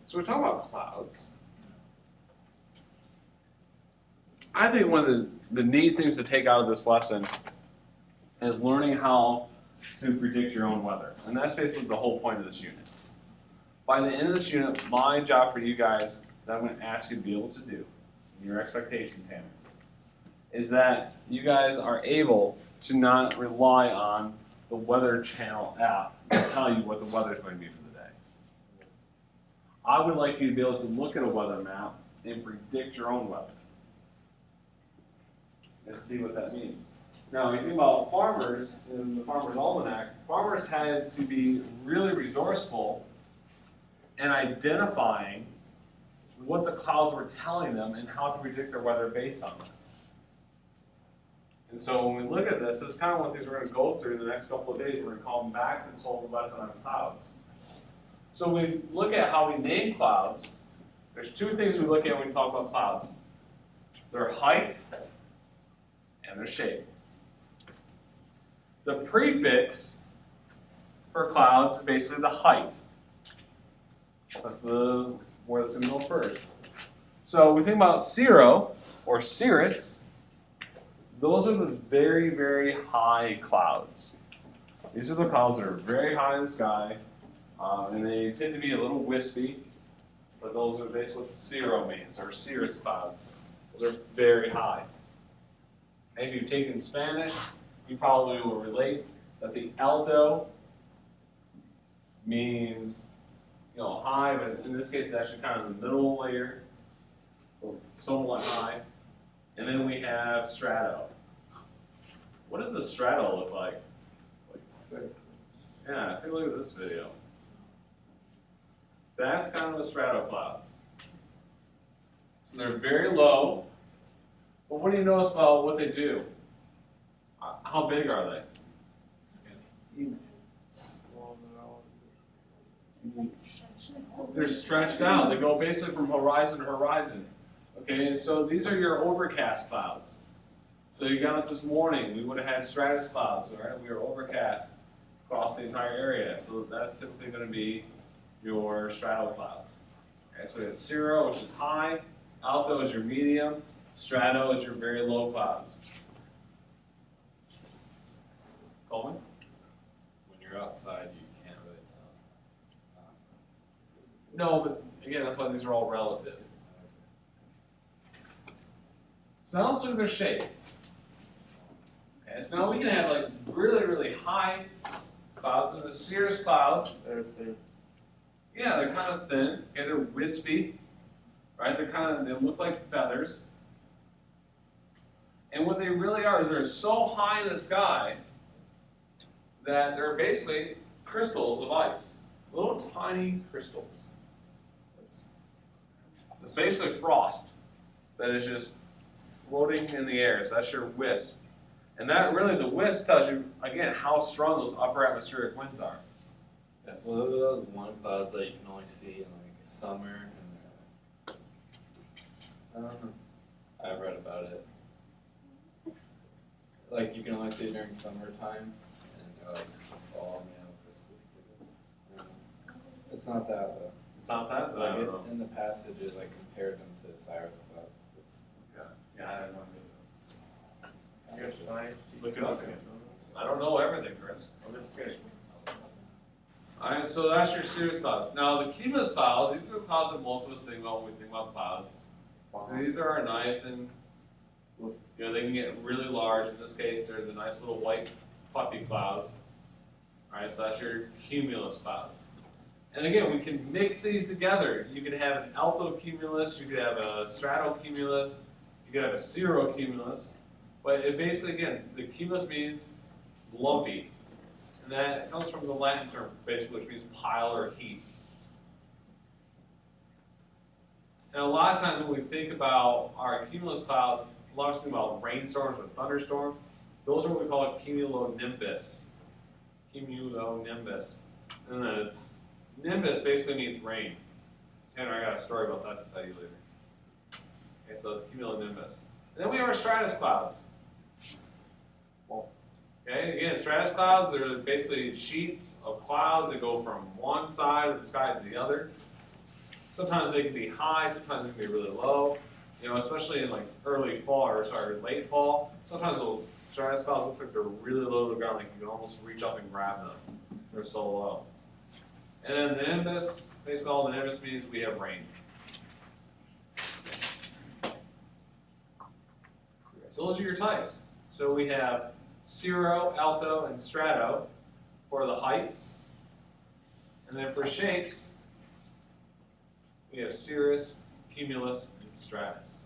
So we're talking about clouds. I think one of the neat things to take out of this lesson is learning how to predict your own weather. And that's basically the whole point of this unit. By the end of this unit, my job for you guys that I'm going to ask you to be able to do, your expectation, Tanner, is that you guys are able to not rely on the Weather Channel app to tell you what the weather is going to be for the day. I would like you to be able to look at a weather map and predict your own weather. And see what that means. Now, if you think about farmers in the Farmer's Almanac, farmers had to be really resourceful in identifying what the clouds were telling them and how to predict their weather based on that. And so when we look at this, this is kind of one of the things we're going to go through in the next couple of days. We're going to come back to this whole lesson on clouds. So when we look at how we name clouds, there's two things we look at when we talk about clouds. Their height and their shape. The prefix for clouds is basically the height. That's where it's going to go first. So we think about cirro or cirrus. Those are the very, very high clouds. These are the clouds that are very high in the sky, and they tend to be a little wispy, but those are basically what the cirro means, or cirrus clouds. Those are very high. And if you've taken Spanish, you probably will relate that the alto means, high, but in this case, it's actually kind of the middle layer, so somewhat high. And then we have strato. What does the strato look like? Yeah, take a look at this video. That's kind of a strato cloud. So they're very low, but what do you notice about what they do? How big are they? They're stretched out. They go basically from horizon to horizon. Okay, and so these are your overcast clouds. So you got up this morning, we would have had stratus clouds, right? We were overcast across the entire area. So that's typically going to be your strato clouds. Okay, so we have cirro, which is high, alto is your medium, strato is your very low clouds. Coleman? When you're outside, you can't really tell. No, but again, that's why these are all relative. So now let's look at their shape. Okay, so now we can have like really, really high clouds. So the cirrus clouds, they're kind of thin. Okay, they're wispy, right? They look like feathers. And what they really are is they're so high in the sky that they're basically crystals of ice, little tiny crystals. It's basically frost that is just floating in the air. So that's your wisp. And that really, the wisp tells you, again, how strong those upper atmospheric winds are. Yeah, so those are those one clouds that you can only see in like summer and I don't know. I've read about it. Like you can only see it during summertime and they're like all made out of crystals. It's not that though. It's not that? Like in the passage it like compared them to Cyrus clouds. Yeah, I don't know. Look it up. I don't know everything, Chris. Okay. All right, so that's your cirrus clouds. Now, the cumulus clouds, these are the clouds that most of us think about when we think about clouds. So these are nice and, they can get really large. In this case, they're the nice little white, fluffy clouds. All right, so that's your cumulus clouds. And again, we can mix these together. You could have an altocumulus, you could have a stratocumulus, you could have a cirrocumulus. But it basically, again, the cumulus means lumpy. And that comes from the Latin term, basically, which means pile or heap. And a lot of times when we think about our cumulus clouds, a lot of us think about rainstorms or thunderstorms. Those are what we call a cumulonimbus. Cumulonimbus. And the nimbus basically means rain. Tanner, I got a story about that to tell you later. Okay, so it's cumulonimbus. And then we have our stratus clouds. Okay, again, stratus clouds, they're basically sheets of clouds that go from one side of the sky to the other. Sometimes they can be high, sometimes they can be really low. You know, especially in like early fall or late fall. Sometimes those stratus clouds look like they're really low to the ground, like you can almost reach up and grab them. They're so low. And then the nimbus, basically all the nimbus means we have rain. So those are your types. So we have cirro, alto, and strato for the heights. And then for shapes, we have cirrus, cumulus, and stratus.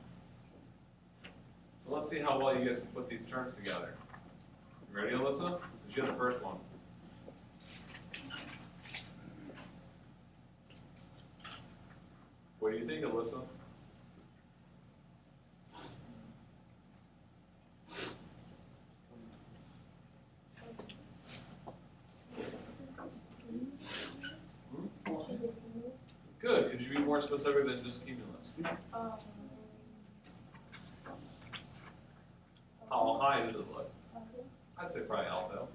So let's see how well you guys can put these terms together. You ready, Alyssa? You have the first one. What do you think, Alyssa? Good. Could you be more specific than just cumulus? How high does it look? I'd say probably alto.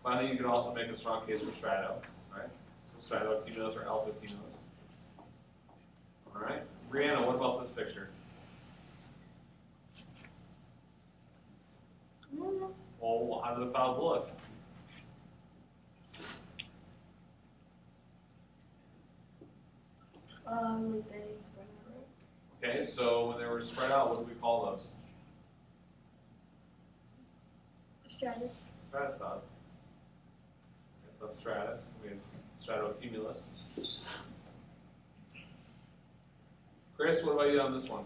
But I think you could also make a strong case for strato, right? So strato cumulus or alto cumulus. All right. Brianna, what about this picture? Well, how do the clouds look? Okay, so when they were spread out, what do we call those? Stratus. Stratus clouds. Okay, so that's stratus. We have stratocumulus. Chris, what about you on this one?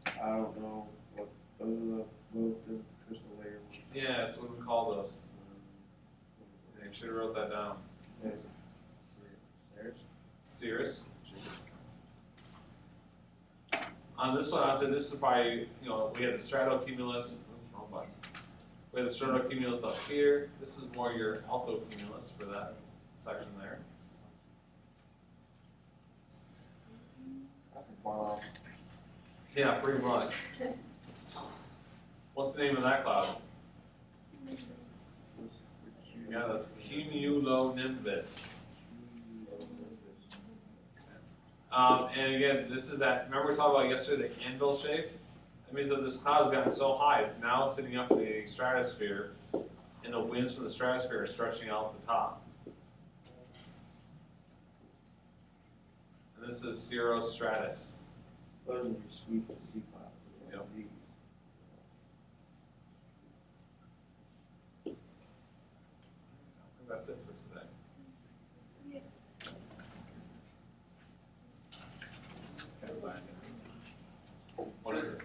I don't know what the crystal layer was. Yeah, that's what we call those. Yeah, you should have wrote that down. Yes. Cirrus. On this one, I would say this is probably, you know, we had the stratocumulus. Wrong button. We had the stratocumulus up here. This is more your altocumulus for that section there. Wow. Yeah, pretty much. What's the name of that cloud? Yeah, that's cumulonimbus. And again, this is that, remember we talked about yesterday the anvil shape? That means that this cloud has gotten so high, it's now sitting up in the stratosphere, and the winds from the stratosphere are stretching out the top. And this is cirrostratus. Those are your sweep and sea clouds. Yep. These. I think that's it for today. What is it?